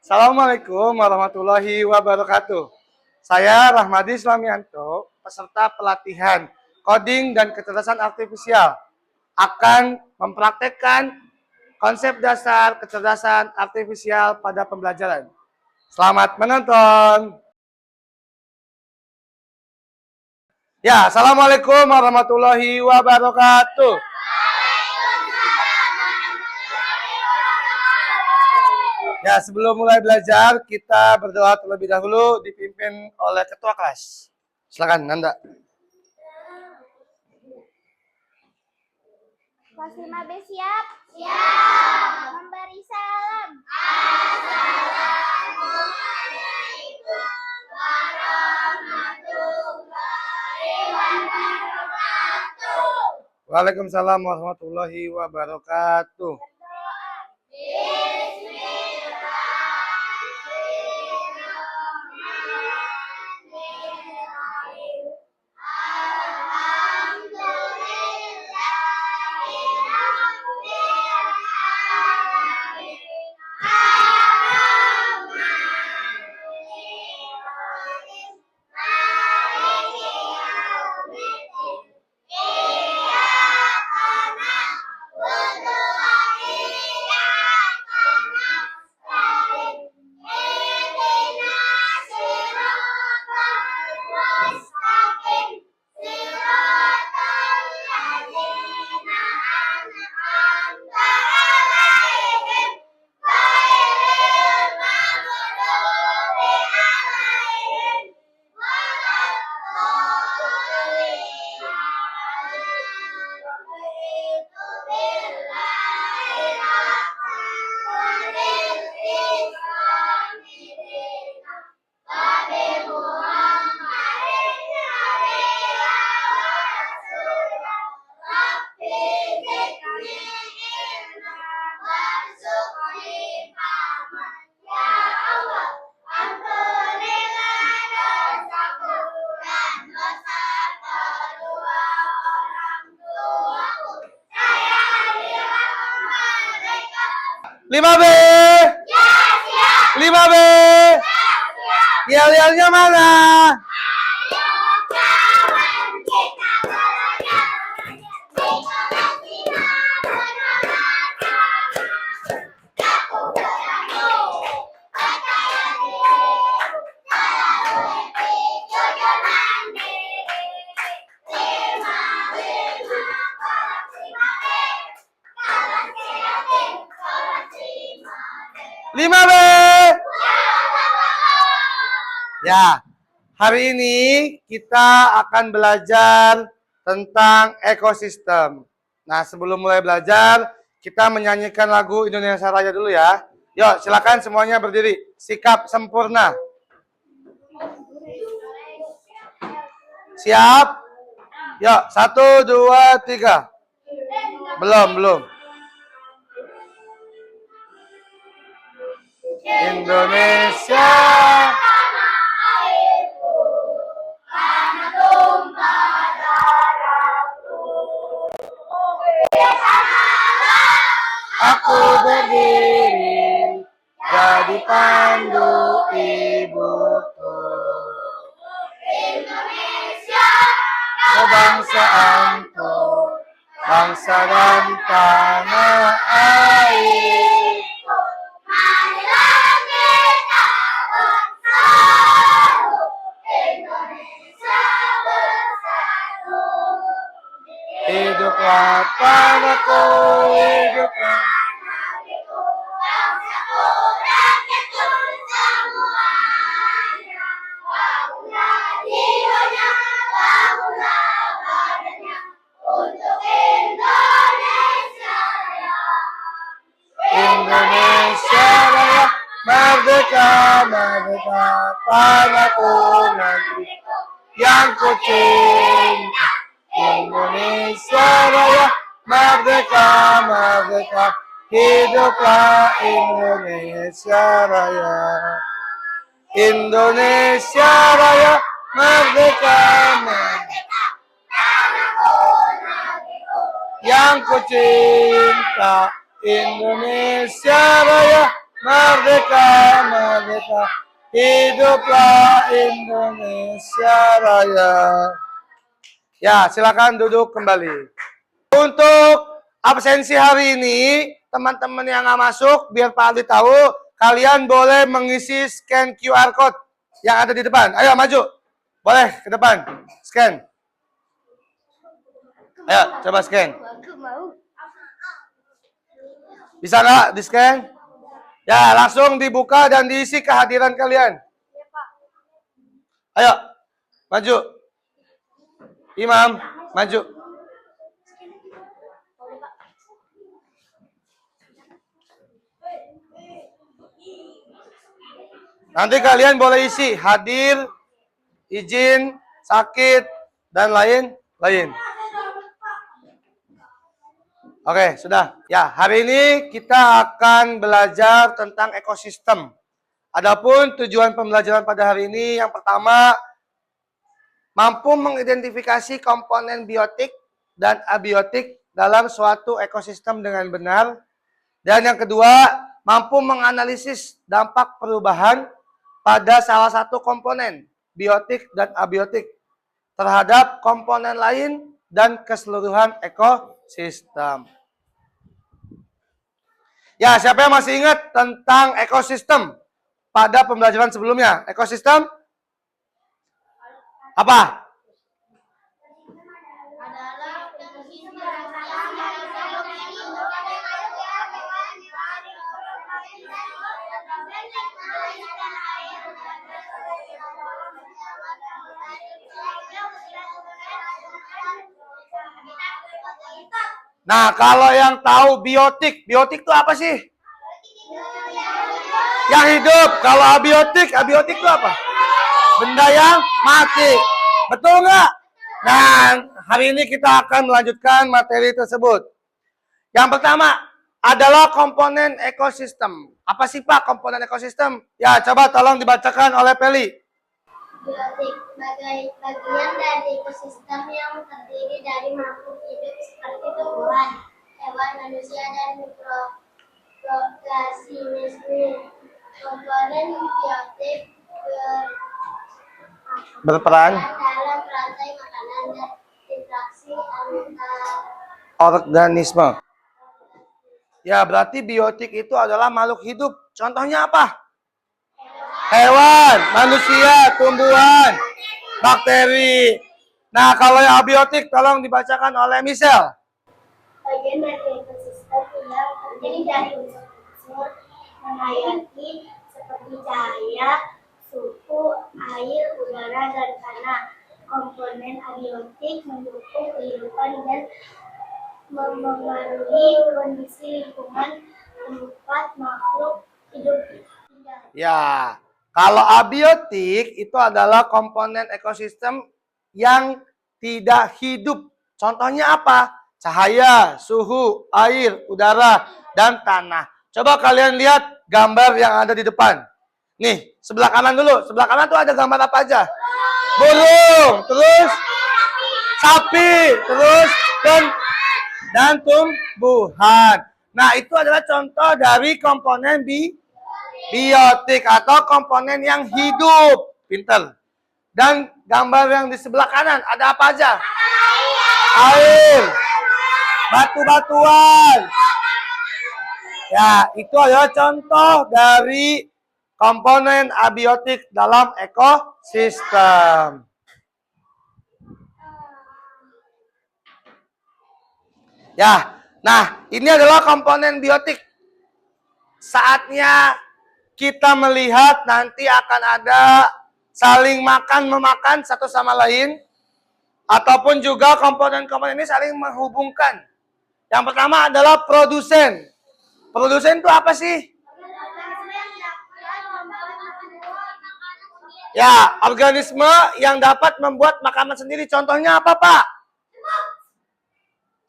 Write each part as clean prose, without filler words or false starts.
Assalamualaikum warahmatullahi wabarakatuh. Saya Rahmadi Islamianto, peserta pelatihan coding dan kecerdasan artifisial, akan mempraktekkan konsep dasar kecerdasan artifisial pada pembelajaran. Selamat menonton. Ya, Assalamualaikum warahmatullahi wabarakatuh. Ya, sebelum mulai belajar, kita berdoa terlebih dahulu dipimpin oleh ketua kelas. Silakan, Nanda. Kelas 5B siap? Siap. Memberi salam. Assalamualaikum warahmatullahi wabarakatuh. Waalaikumsalam warahmatullahi wabarakatuh. Lima B. Lima B. Yel-yelnya mana? Lima B. Ya, hari ini kita akan belajar tentang ekosistem. Nah, sebelum mulai belajar, kita menyanyikan lagu Indonesia Raya dulu ya. Yuk, silakan semuanya berdiri. Sikap sempurna. Siap? Yuk, 1, 2, 3. Belum. Indonesia. Aku berdiri jadi pandu ibuku. Indonesia, kebangsaanku, bangsa dan tanah airku. Marilah kita bersatu, Indonesia bersatu. Hiduplah tanahku, hiduplah negeriku, bangsaku, rakyatku semuanya. Bangunlah jiwanya, bangunlah badannya untuk Indonesia Raya. Indonesia Raya, merdeka, merdeka, tanahku, negeriku yang ku cinta. Indonesia Raya, merdeka, merdeka, hiduplah Indonesia Raya. Indonesia Raya, merdeka, merdeka, tanahku, negeriku yang ku cinta. Indonesia Raya, merdeka, merdeka. Hiduplah Indonesia Raya. Ya, silakan duduk kembali. Untuk absensi hari ini, teman-teman yang nggak masuk, biar Pak Aldi tahu, kalian boleh mengisi scan QR code yang ada di depan. Ayo maju. Boleh ke depan. Scan. Ayo, coba scan. Aku mau. Bisa nggak di-scan? Ya, langsung dibuka dan diisi kehadiran kalian. Ayo, maju. Imam, maju. Nanti kalian boleh isi hadir, izin, sakit, dan lain-lain. Oke, sudah. Ya, hari ini kita akan belajar tentang ekosistem. Adapun tujuan pembelajaran pada hari ini yang pertama, mampu mengidentifikasi komponen biotik dan abiotik dalam suatu ekosistem dengan benar. Dan yang kedua, mampu menganalisis dampak perubahan pada salah satu komponen biotik dan abiotik terhadap komponen lain dan keseluruhan ekosistem. Ya, siapa yang masih ingat tentang ekosistem pada pembelajaran sebelumnya? Ekosistem apa? Nah, kalau yang tahu biotik, biotik itu apa sih? Yang hidup. Kalau abiotik, abiotik itu apa? Benda yang mati. Betul nggak? Nah, hari ini kita akan melanjutkan materi tersebut. Yang pertama adalah komponen ekosistem. Apa sih Pak komponen ekosistem? Ya, coba tolong dibacakan oleh Peli. Biotik bagian dari ekosistem yang terdiri dari makhluk hidup seperti tumbuhan, hewan, manusia, dan mikroorganisme. Komponen biotik Berperan dalam rantai makanan dan interaksi antar organisme. Ya, berarti biotik itu adalah makhluk hidup. Contohnya apa? Hewan, manusia, tumbuhan, bakteri. Nah, kalau yang abiotik tolong dibacakan oleh Michelle. bagian dari ekosistem yang terdiri dari unsur-unsur menghayati seperti cahaya, suhu, air, udara, dan tanah. Komponen abiotik mendukung kehidupan dan memengaruhi kondisi lingkungan tempat makhluk hidup tinggal. Ya, kalau abiotik itu adalah komponen ekosistem yang tidak hidup. Contohnya apa? Cahaya, suhu, air, udara, dan tanah. Coba kalian lihat gambar yang ada di depan. Nih, sebelah kanan dulu. Sebelah kanan tuh ada gambar apa aja? Burung, terus sapi, terus dan tumbuhan. Nah, itu adalah contoh dari komponen biotik atau komponen yang hidup. Pinter. Dan gambar yang di sebelah kanan ada apa aja? Air, batu-batuan. Ya, itu adalah contoh dari komponen abiotik dalam ekosistem. Ya, nah ini adalah komponen biotik. Saatnya kita melihat nanti akan ada saling makan-memakan satu sama lain. Ataupun juga komponen-komponen ini saling menghubungkan. Yang pertama adalah produsen. Produsen itu apa sih? Ya, organisme yang dapat membuat makanan sendiri. Contohnya apa, Pak?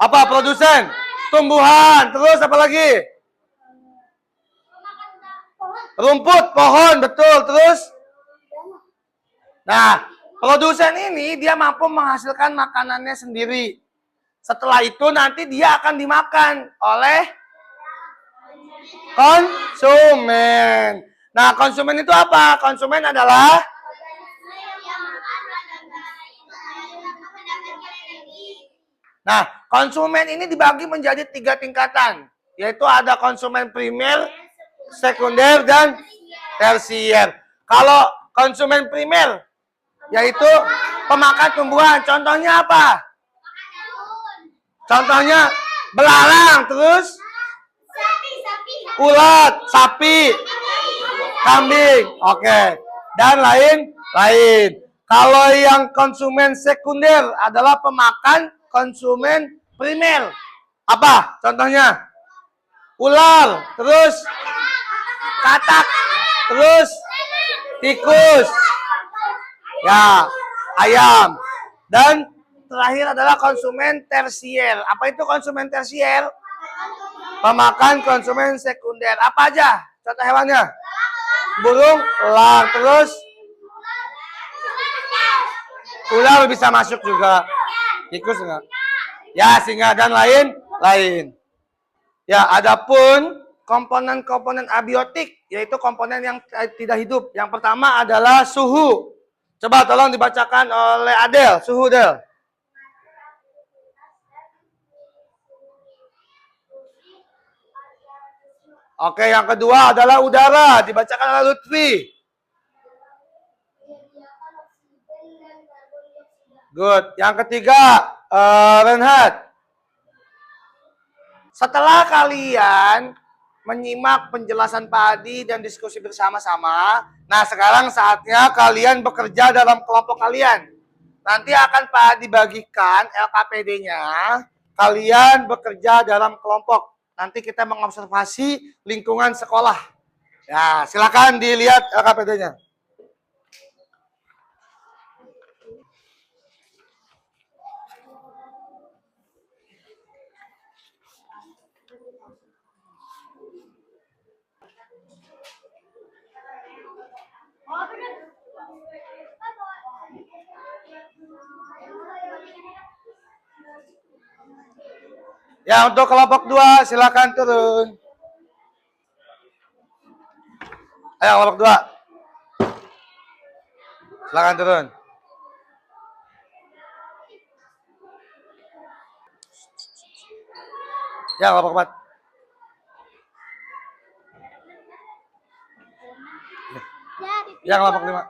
Apa produsen? Tumbuhan. Terus apa lagi? Rumput, pohon, betul. Terus? Nah, produsen ini dia mampu menghasilkan makanannya sendiri. Setelah itu nanti dia akan dimakan oleh konsumen. Nah, konsumen itu apa? Konsumen adalah Nah, konsumen ini dibagi menjadi 3 tingkatan, yaitu ada konsumen primer, sekunder, dan tersier. Kalau konsumen primer, yaitu pemakan tumbuhan. Contohnya apa? Contohnya belalang, terus ulat, sapi, kambing. Oke. Dan lain-lain. Kalau yang konsumen sekunder adalah pemakan konsumen primer. Apa? Contohnya? Ular, terus katak, terus tikus. Ya, ayam. Dan terakhir adalah konsumen tersier. Apa itu konsumen tersier? Pemakan konsumen sekunder. Apa aja? Contoh hewannya? Burung, elang, terus ular bisa masuk juga. Tikus enggak? Ya, singa dan lain-lain. Ya, adapun komponen-komponen abiotik, yaitu komponen yang tidak hidup. Yang pertama adalah suhu. Coba tolong dibacakan oleh Adel. Suhu, Del. Oke, yang kedua adalah udara. Dibacakan oleh Lutfi. Good. Yang ketiga, Renhat. Setelah kalian menyimak penjelasan Pak Adi dan diskusi bersama-sama, nah sekarang saatnya kalian bekerja dalam kelompok kalian. Nanti akan Pak Adi bagikan LKPD-nya, kalian bekerja dalam kelompok. Nanti kita mengobservasi lingkungan sekolah. Ya, silakan dilihat LKPD-nya. Ya, untuk kelompok 2 silakan turun. Ayo kelompok 2. Silakan turun. Ya, kelompok 4. Ya, kelompok 5.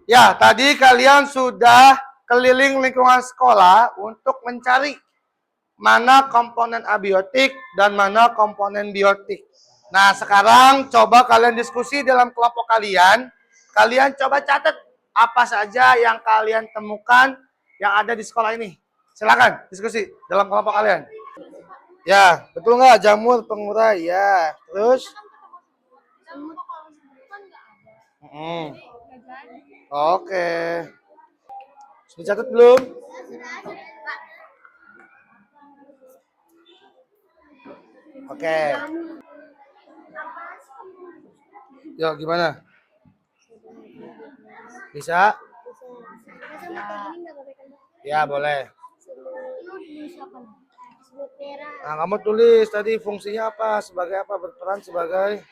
Ya, tadi kalian sudah keliling lingkungan sekolah untuk mencari mana komponen abiotik dan mana komponen biotik. Nah, sekarang coba kalian diskusi dalam kelompok kalian. Kalian coba catat apa saja yang kalian temukan yang ada di sekolah ini. Silakan diskusi dalam kelompok kalian. Ya, betul nggak? Jamur pengurai, ya. Terus? Mm. Oke. Sudah catat belum? Oke. Yuk, gimana? Bisa? Ya, boleh. Nah, kamu tulis tadi fungsinya apa? Sebagai apa? Berperan sebagai.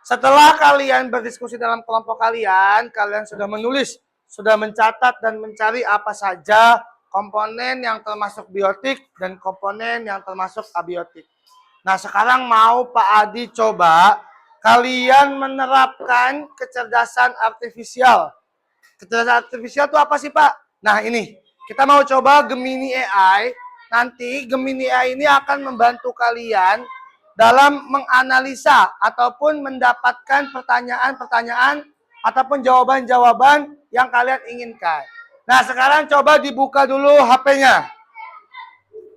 Setelah kalian berdiskusi dalam kelompok kalian, kalian sudah menulis, sudah mencatat dan mencari apa saja komponen yang termasuk biotik dan komponen yang termasuk abiotik. Nah, sekarang mau Pak Adi coba kalian menerapkan kecerdasan artifisial. Kecerdasan artifisial itu apa sih, Pak? Nah, ini. Kita mau coba Gemini AI. Nanti Gemini AI ini akan membantu kalian dalam menganalisa ataupun mendapatkan pertanyaan-pertanyaan ataupun jawaban-jawaban yang kalian inginkan. Nah, sekarang coba dibuka dulu HP-nya.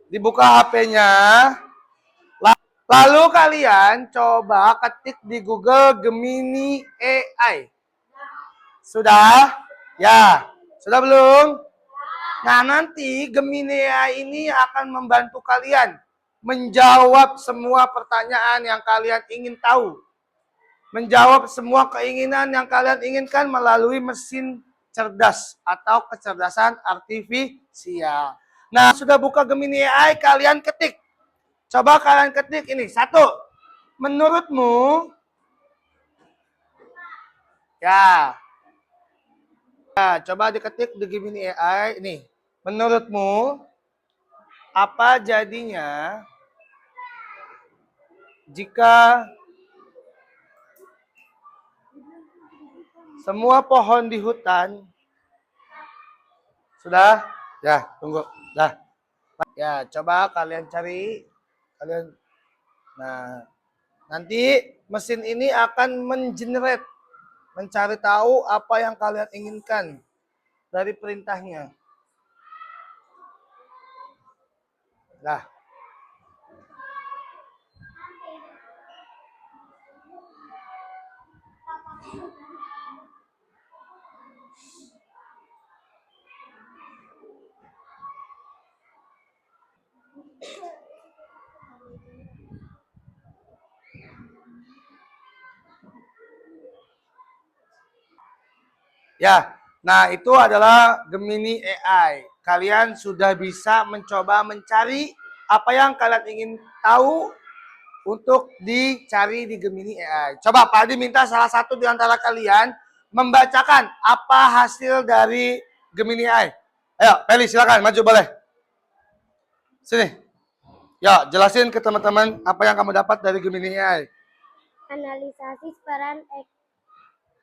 Dibuka HP-nya. Lalu kalian coba ketik di Google Gemini AI. Sudah? Ya. Sudah belum? Nah, nanti Gemini AI ini akan membantu kalian menjawab semua pertanyaan yang kalian ingin tahu. Menjawab semua keinginan yang kalian inginkan melalui mesin cerdas atau kecerdasan artifisial. Nah, sudah buka Gemini AI, kalian ketik. Coba kalian ketik ini. 1. Menurutmu, ya, coba diketik di Gemini AI ini. Menurutmu, apa jadinya jika semua pohon di hutan sudah? Ya, tunggu. Dah. Ya, coba kalian cari. Nah, nanti mesin ini akan mengenerate, mencari tahu apa yang kalian inginkan dari perintahnya. Nah, ya, nah itu adalah Gemini AI. Kalian sudah bisa mencoba mencari apa yang kalian ingin tahu untuk dicari di Gemini AI. Coba Pak Adi minta salah satu di antara kalian membacakan apa hasil dari Gemini AI. Ayo, Peli silakan maju boleh. Sini. Ya, jelasin ke teman-teman apa yang kamu dapat dari Gemini AI. Analisasi peran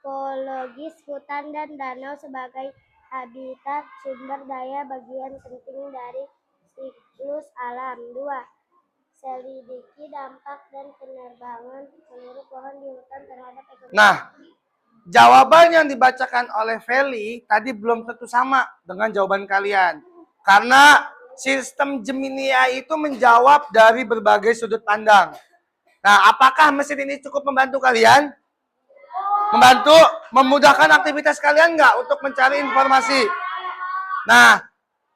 ekologis hutan dan danau sebagai habitat sumber daya bagian penting dari siklus alam. 2. Selidiki dampak dan penerbangan seluruh pohon di hutan terhadap ekosistem. Nah, jawaban yang dibacakan oleh Feli tadi belum tentu sama dengan jawaban kalian. Karena sistem Gemini AI itu menjawab dari berbagai sudut pandang. Nah, apakah mesin ini cukup membantu kalian? Membantu memudahkan aktivitas kalian nggak untuk mencari informasi? Nah,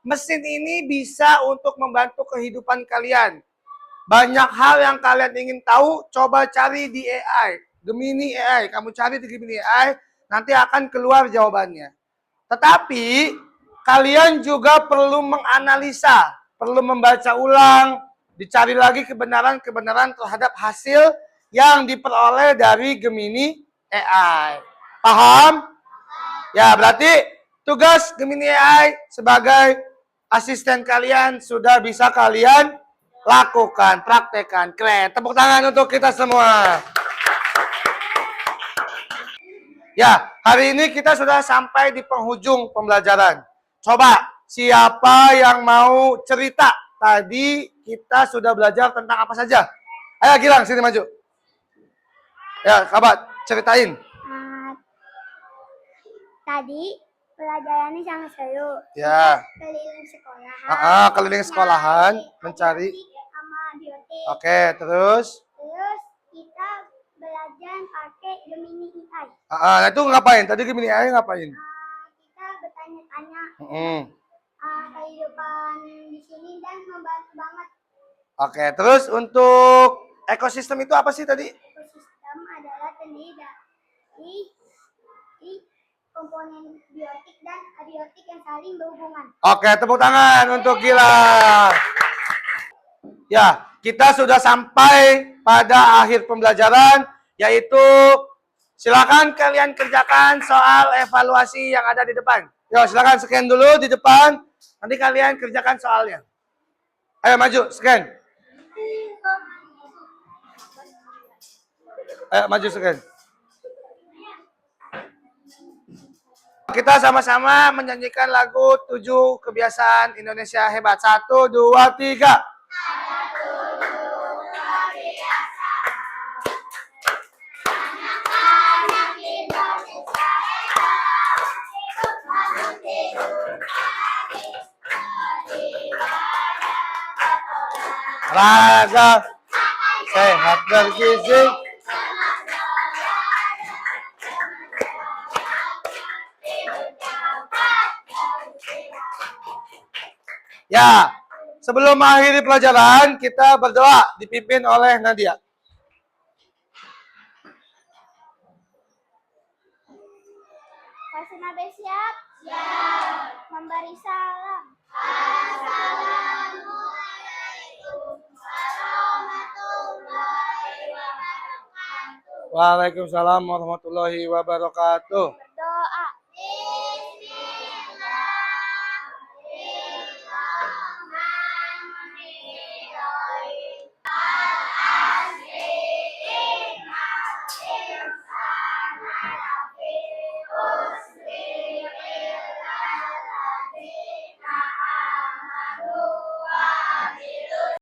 mesin ini bisa untuk membantu kehidupan kalian. Banyak hal yang kalian ingin tahu, coba cari di AI. Gemini AI, kamu cari di Gemini AI, nanti akan keluar jawabannya. Tetapi, kalian juga perlu menganalisa, perlu membaca ulang, dicari lagi kebenaran-kebenaran terhadap hasil yang diperoleh dari Gemini AI. Paham? Ya, berarti tugas Gemini AI sebagai asisten kalian sudah bisa kalian lakukan, praktekkan. Keren. Tepuk tangan untuk kita semua. Ya, hari ini kita sudah sampai di penghujung pembelajaran. Coba, siapa yang mau cerita? Tadi kita sudah belajar tentang apa saja? Ayo Gilang, sini maju. Ya, sahabat, ceritain. Tadi pelajarannya sangat seru. Ya. Keliling sekolahan. Keliling sekolahan, mencari. Sama biotik. Oke, terus? Terus kita belajar pakai Gemini AI. Nah itu ngapain? Tadi Gemini AI ngapain? Kita bertanya-tanya Mm. kehidupan di sini dan membantu banget. Oke, terus untuk ekosistem itu apa sih tadi? Ekosistem adalah terdiri dari komponen biotik dan abiotik yang saling berhubungan. Oke, tepuk tangan untuk Gilang. Ya, kita sudah sampai pada akhir pembelajaran, yaitu silakan kalian kerjakan soal evaluasi yang ada di depan. Yo, silakan scan dulu di depan, nanti kalian kerjakan soalnya. Ayo maju, scan. Ayo maju, scan. Kita sama-sama menyanyikan lagu 7 Kebiasaan Indonesia Hebat. 1, 2, 3. Olahraga sehat bergizi. Ya, sebelum mengakhiri pelajaran, kita berdoa dipimpin oleh Nadia. Pasien Nabe siap? Siap. Memberi salam. Assalamualaikum warahmatullahi wabarakatuh. Waalaikumsalam warahmatullahi wabarakatuh.